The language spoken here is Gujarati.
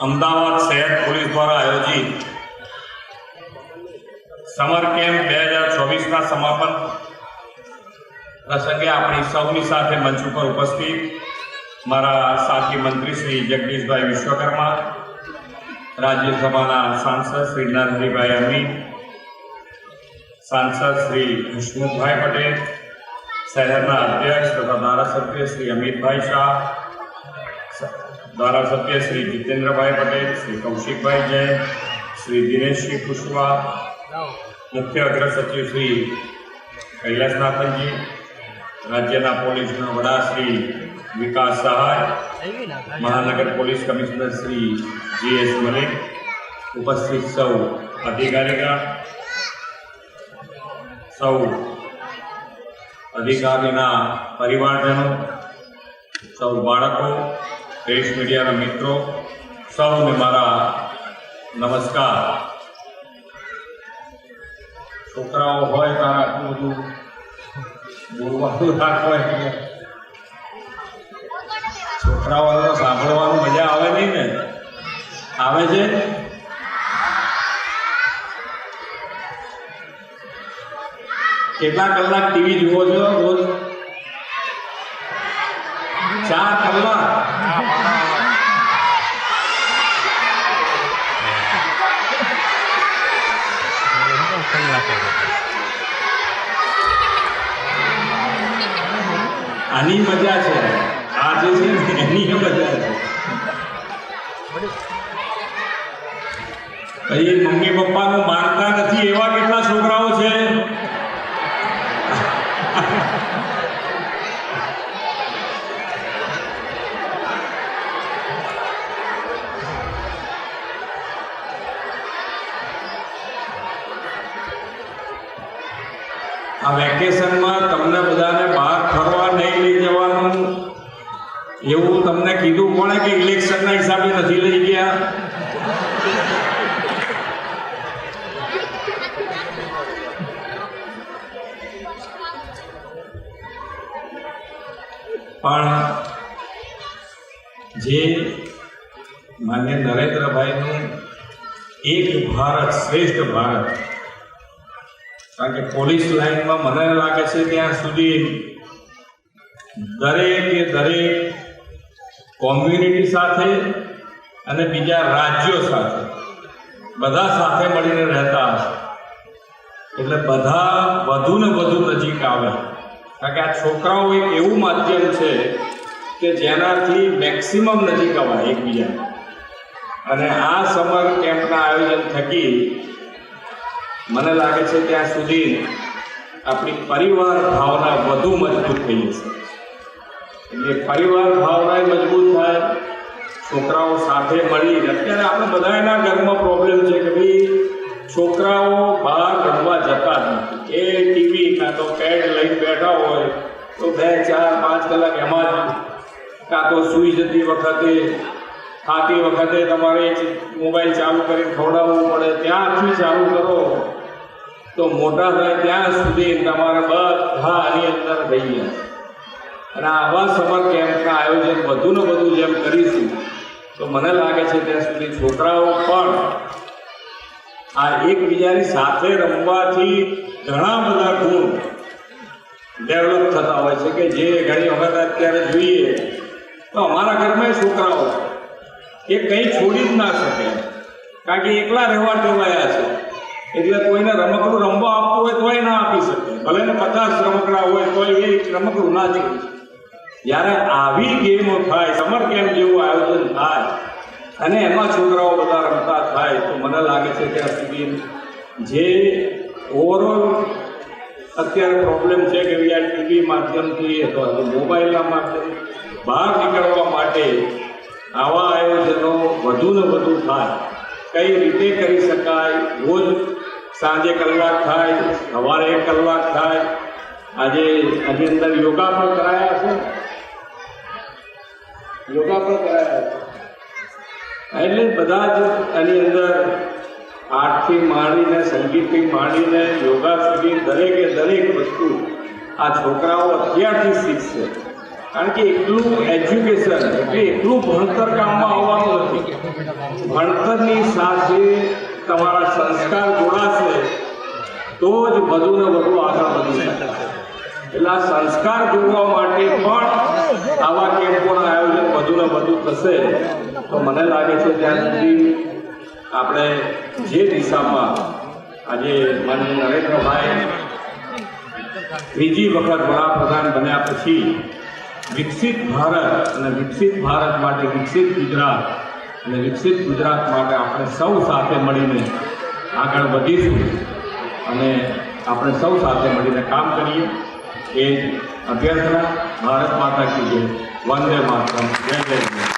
અમદાવાદ શહેર પોલીસ દ્વારા આયોજિત સમર કેમ્પ 2024ના સમાપન પ્રસંગે આપણી સૌની સાથે મંચ ઉપર ઉપસ્થિત મારા સાથી મંત્રી શ્રી જગદીશભાઈ વિશ્વકર્મા, રાજ્યસભાના સાંસદ શ્રી નરહરિભાઈ અમીન, સાંસદ શ્રી હસમુખભાઈ પટેલ, શહેરના અધ્યક્ષ તથા ધારાસભ્ય શ્રી અમિતભાઈ શાહ, ધારાસભ્ય શ્રી જીતેન્દ્રભાઈ પટેલ, શ્રી કૌશિકભાઈ જૈન, શ્રી દિનેશજી કુશવાહ, મુખ્ય અગ્ર સચિવ શ્રી કૈલાસનાથનજી, રાજ્યના પોલીસના વડા શ્રી વિકાસ સહાય, મહાનગર police commissioner Shri GS Malik, ઉપસ્થિત સૌ અધિકારીગણ, સૌ અધિકારીના પરિવારજનો, સૌ બાળકો, પ્રેસ મીડિયાના મિત્રો, સૌને મારા નમસ્કાર. છોકરાઓ હોય ત્યારે આટલું બધું બોલવાનું રાખો એટલે છોકરાઓને સાંભળવાનું મજા આવે નહીં ને? આવે છે? કેટલા કલાક ટીવી જુઓ છો રોજ? 4 કલાક. આની મજા છે, આ જે છે ને એની મજા છે. પછી મમ્મી પપ્પાનું માનતા નથી એવા કેટલા છોકરાઓ છે? આ વેકેશનમાં તમને બધાને બહાર ફરવા નહીં લઈ જવાનું એવું તમને કીધું કોણે કે ઇલેક્શનના હિસાબે નથી લઈ ગયા? પણ જે માન્ય નરેન્દ્રભાઈનું એક ભારત શ્રેષ્ઠ ભારત, કારણ કે પોલીસ લાઈનમાં મને લાગે છે ત્યાં સુધી દરેક કોમ્યુનિટી સાથે અને બીજા રાજ્યો સાથે બધા સાથે મળીને રહેતા હશે, એટલે બધા વધુ ને વધુ નજીક આવે. કારણ કે આ છોકરાઓ એક એવું માધ્યમ છે કે જેનાથી મેક્સિમમ નજીક અવાય એકબીજાને. અને આ સમર કેમ્પના આયોજન થકી મને લાગે છે ત્યાં સુધી આપણી પરિવાર ભાવના વધુ મજબૂત થઈ જશે. એટલે પરિવાર ભાવના મજબૂત થાય, છોકરાઓ સાથે મળી. અત્યારે આપણે બધાના ઘરમાં પ્રોબ્લેમ છે કે ભાઈ છોકરાઓ બહાર રમવા જતા જ નથી. એ ટીવી કાં તો પેડ લઈને બેઠા હોય તો 2, 4, 5 કલાક એમાં જ, કાં તો સૂઈ જતી વખતે ખાતી વખતે તમારે મોબાઈલ ચાલુ કરીને ખવડાવવું પડે. ત્યાંથી ચાલુ કરો તો મોટા થાય ત્યાં સુધી તમારે બધા આની અંદર થઈ ગયા. અને આવા સમર કેમ્પના આયોજન વધુ ને વધુ જેમ કરીશું તો મને લાગે છે ત્યાં સુધી છોકરાઓ પણ આ એકબીજાની સાથે રમવાથી ઘણા બધા ગુણ ડેવલપ થતા હોય છે કે જે ઘણી વખત અત્યારે જોઈએ તો અમારા ઘરમાં છોકરાઓ એ કંઈ છોડી જ ના શકે, કારણ કે એકલા રહેવા ટેવાયા છે. એટલે કોઈને રમકડું રમવા આપવું હોય તોય ના આપી શકે, ભલે ને 50 રમકડા હોય તોય એ રમકડું ના જોઈ. જ્યારે આવી ગેમો થાય, સમર કેમ્પ જેવું આયોજન થાય અને એમાં છોકરાઓ બધા રમતા થાય તો મને લાગે છે ત્યાં સુધી જે ઓવરઓલ અત્યારે પ્રોબ્લેમ છે કે ભાઈ આ ટીવી માધ્યમથી અથવા તો મોબાઈલના માધ્યમથી બહાર નીકળવા માટે આવા આયોજનો વધુ ને વધુ થાય. કઈ રીતે કરી શકાય? રોજ સાંજે કલાક થાય, સવારે 1 કલાક થાય. આજે આની અંદર યોગા પણ કરાયા છે, એટલે બધા જ આની અંદર આર્ટથી માંડીને સંગીતથી માંડીને યોગા સુધી દરેક વસ્તુ આ છોકરાઓ અત્યારથી શીખશે. કારણ કે એટલું એજ્યુકેશન એટલે એટલું ભણતર કામમાં આવવાનું નથી. ભણતરની સાથે તમારા સંસ્કાર જોડાશે તો જ વધુ ને વધુ આગળ વધી શકે. એટલે આ સંસ્કાર જોડવા માટે પણ આવા કેમ્પોના આયોજન વધુ ને વધુ થશે તો મને લાગે છે ત્યાં સુધી આપણે જે દિશામાં આજે માનનીય નરેન્દ્રભાઈ ત્રીજી વખત વડાપ્રધાન બન્યા પછી વિકસિત ભારત અને વિકસિત ભારત માટે વિકસિત ગુજરાત અને વિકસિત ગુજરાત માટે આપણે સૌ સાથે મળીને આગળ વધીશું અને આપણે સૌ સાથે મળીને કામ કરીએ એ અભ્યર્થના. ભારત માતા કી જય. વંદે માતરમ. જય જય.